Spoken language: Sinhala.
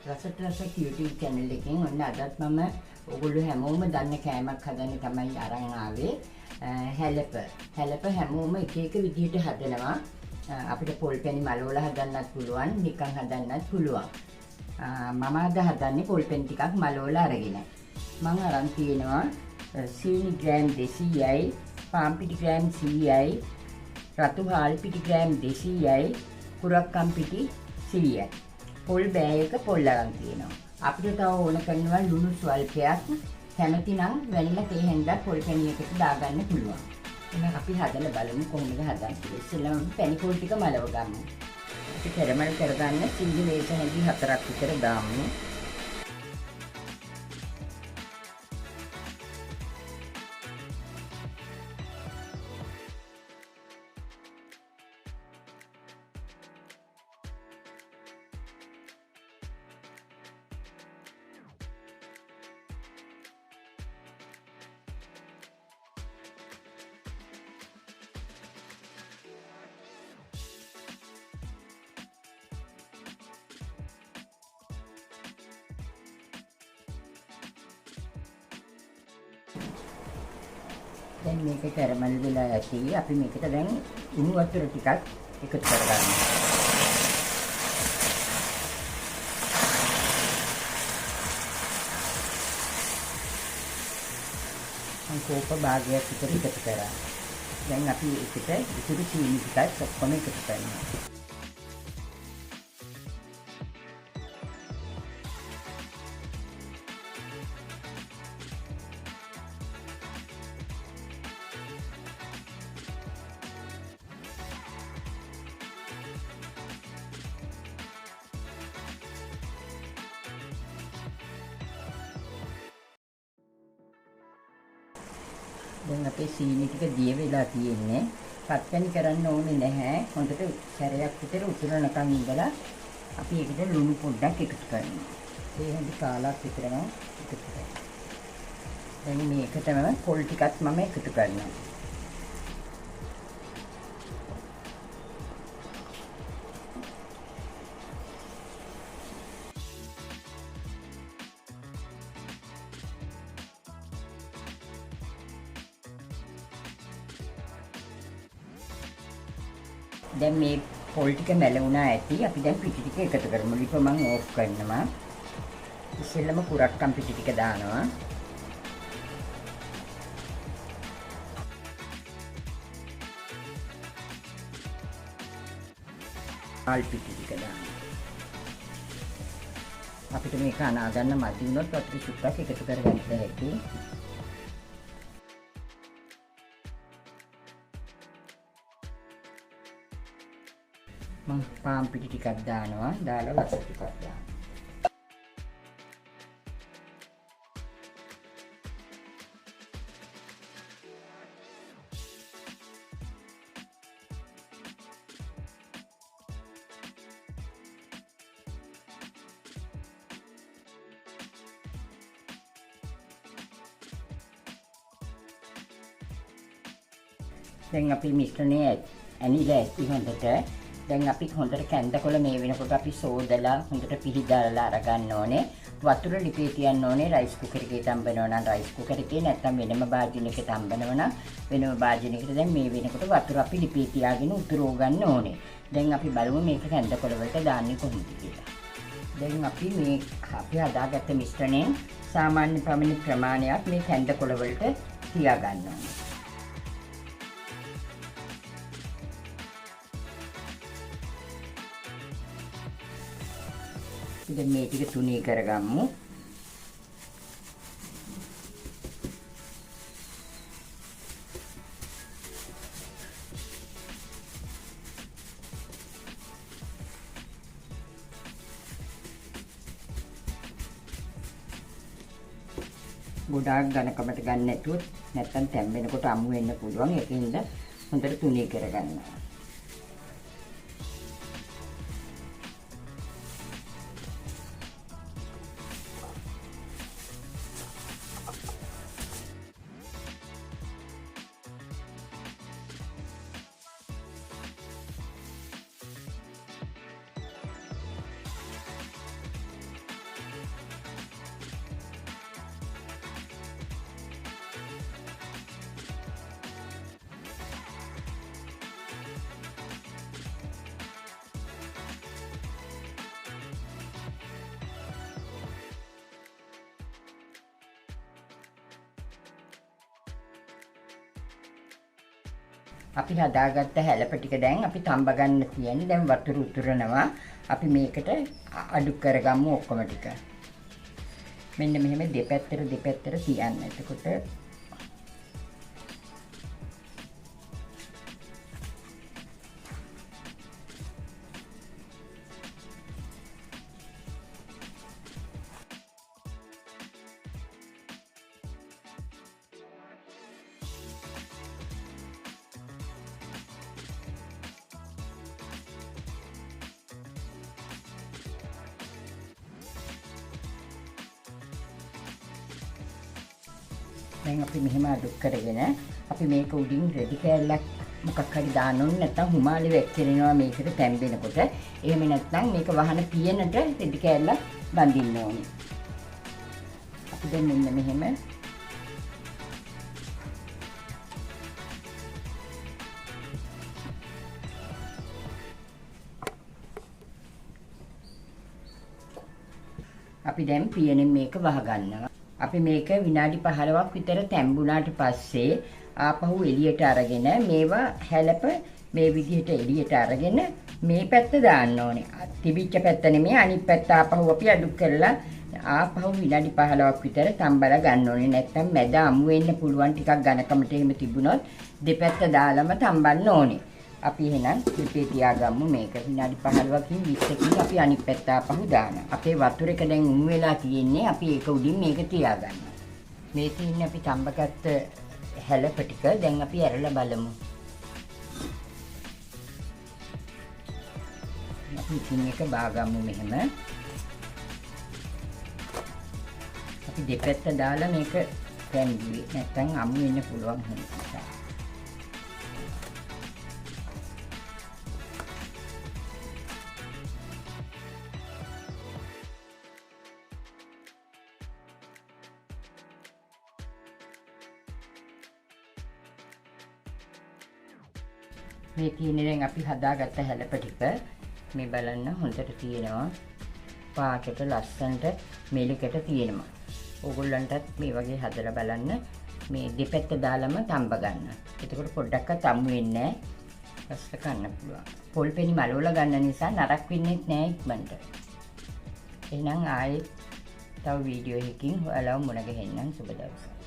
රසට රසට YouTube channel එකෙන් ඔන්න අදත් මම ඔයගොල්ලෝ හැමෝම දන්න කෑමක් හදන්න තමයි අරන් ආවේ. හැලප හැමෝම එක එක විදිහට හදනවා. අපිට පොල් පැණි මලවලා හදන්නත් පුළුවන්, නිකන් හදන්නත් පුළුවන්. මම අද හදන්නේ පොල් පැණි ටිකක් මලවලා අරගෙන. මම අරන් තියෙනවා සීනි ග්‍රෑම් 200යි, පාන් පිටි ග්‍රෑම් 100යි, රතු හාල් පිටි ග්‍රෑම් 200යි, කුරක්කම් පිටි 100යි. පොල් බෑයක පොල් අරන් තියෙනවා. අපිට තව ඕන කරනවා ලුණු ස්වල්පයක්. කැමති නම් වැනිලා තේ හැන්දක් පොල් පැණියකට දාගන්න පුළුවන්. එහෙනම් අපි හදලා බලමු කොහොමද හදන්නේ. ඉස්සෙල්ලාම පැණි පොල් ටික මලව ගමු. අපි කැරමල් කරගන්න සිංහල ලේස හැඳි 4ක් විතර දාමු. දැන් මේක කැරමල් වෙලා ඇති. අපි මේකට දැන් උණු වතුර ටිකක් එකතු කරගන්නවා. කෝප භාගයක් විතර එකතු කරා. දැන් අපි එකට ඉතුරු සීනි ටිකක් ඔක්කොම එකතු කරනවා. දැන් අපේ සීනි ටික දිය වෙලා තියෙන්නේ. පත්පැණි කරන්න ඕනේ නැහැ. හොඳට සැරයක් විතර උතුරනකම් ඉඳලා අපි ඒකට ලුණු පොඩ්ඩක් එකතු කරනවා. ඒ හැටි කාලක් විතරම එකතු කරනවා. දැන් මේකටම පොල් ටිකක් මම එකතු කරනවා. දැන් මේ පොල් ටික මැලුණා ඇති. අපි දැන් පිටි ටික එකතු කරමු. ලිප මම ඕෆ් කරනවා. ඉස්සෙල්ලම කුරක්කම් පිටි ටික දානවා. හාල් පිටි ටික දානවා. අපිට මේක අනාගන්න මදි වුණොත් වතුර සුට්ටක් එකතු කරගන්න හැකියි. මම පාන් පිටි ටිකක් දානවා. දාලා වතුර ටිකක් දානවා. දැන් අපි මිශ්‍රණය ඇනිලා ඇති හොඳට. දැන් අපි හොඳට කැඳකොළ මේ වෙනකොට අපි සෝදලා හොඳට පිහිදාලා අරගන්න ඕනේ. වතුර ලිපේ තියන්න ඕනේ. රයිස් කුකර් එකේ තම්බනවා නම් රයිස් කුකර් එකේ, නැත්නම් වෙනම භාජනයක තම්බනවා නම් වෙනම භාජනයකට. දැන් මේ වෙනකොට වතුර අපි ලිපේ තියාගෙන උතුරව ගන්න ඕනේ. දැන් අපි බලමු මේක කැඳකොළ වලට දාන්නේ කොහොමද කියලා. දැන් අපි මේ අපි හදාගත්ත මිශ්‍රණයෙන් සාමාන්‍ය ප්‍රමාණයක් මේ කැඳකොළ වලට තියා ගන්න ඕනේ. දැන් මේ ටික තුනී කරගමු. ගොඩාක් ඝනකමට ගන්න නැතුව නැත්තම් තැම්බෙනකොට අමු වෙන්න පුළුවන්. ඒකින්ද හොඳට තුනී කරගන්නවා. අපි හදාගත්ත හැලප ටික දැන් අපි තඹ ගන්න තියෙන්නේ. දැන් වතුර උතුරනවා. අපි මේකට අඩු කරගමු ඔක්කොම ටික. මෙන්න මෙහෙම දෙපැත්තට තියන්න. එතකොට දැන් අපි මෙහෙම අඩු කරගෙන අපි මේක උඩින් රෙදි කෑල්ලක් මොකක් හරි දාන්න ඕනේ. නැත්නම් හුමාලි වැක්කිරෙනවා මේකට තැම්බෙනකොට. එහෙම නැත්නම් මේක වහන පියනට රෙදි කෑල්ලක් බඳින්න ඕනේ. අපි දැන් මෙන්න මෙහෙම අපි දැන් පියනෙන් මේක වහගන්නවා. අපි මේක විනාඩි 15ක් විතර තැම්බුණාට පස්සේ ආපහු එළියට අරගෙන මේවා හැලප මේ විදිහට එළියට අරගෙන මේ පැත්ත දාන්න ඕනේ. තිබිච්ච පැත්ත නෙමෙයි අනිත් පැත්ත ආපහු අපි අඩු කරලා ආපහු විනාඩි 15ක් විතර තම්බලා ගන්න ඕනේ. නැත්නම් මැද අමු වෙන්න පුළුවන් ටිකක් ඝනකමට එහෙම තිබුණොත් දෙපැත්ත දාලම තම්බන්න ඕනේ. අපි එහෙනම් පිටේ තියාගමු මේක විනාඩි 15කින් 20කින් අපි අනිත් පැත්ත ආපහු දානවා. අපේ වතුර එක දැන් උණු වෙලා තියෙන්නේ. අපි ඒක උඩින් මේක තියාගන්නවා. මේ තියෙන්නේ අපි තඹගත්ත හැලප ටික. දැන් අපි ඇරලා බලමු. අපි ඉතින් එක බාගමු මෙහෙම. අපි දෙපැත්ත දාලා මේක තැන්දුවේ. නැත්නම් අමු වෙන්න පුළුවන් නිසා. මේ තියෙන්නේ දැන් අපි හදාගත්ත හැලප ටික. මේ බලන්න හොඳට තියෙනවා. පාටට ලස්සනට මෙලිකට තියෙනවා. ඕගොල්ලන්ටත් මේ වගේ හදලා බලන්න. මේ දෙපැත්ත දාලම තඹ ගන්න. එතකොට පොඩ්ඩක්වත් අමු වෙන්නේ නැහැ. රසට කන්න පුළුවන්. පොල් පෙනි මලවල ගන්න නිසා නරක් වෙන්නේ නැහැ ඉක්මනට. එහෙනම් ආයේ තව වීඩියෝ එකකින් ඔයාලව මුණ ගැහෙන්නම්. සුබ දවසක්.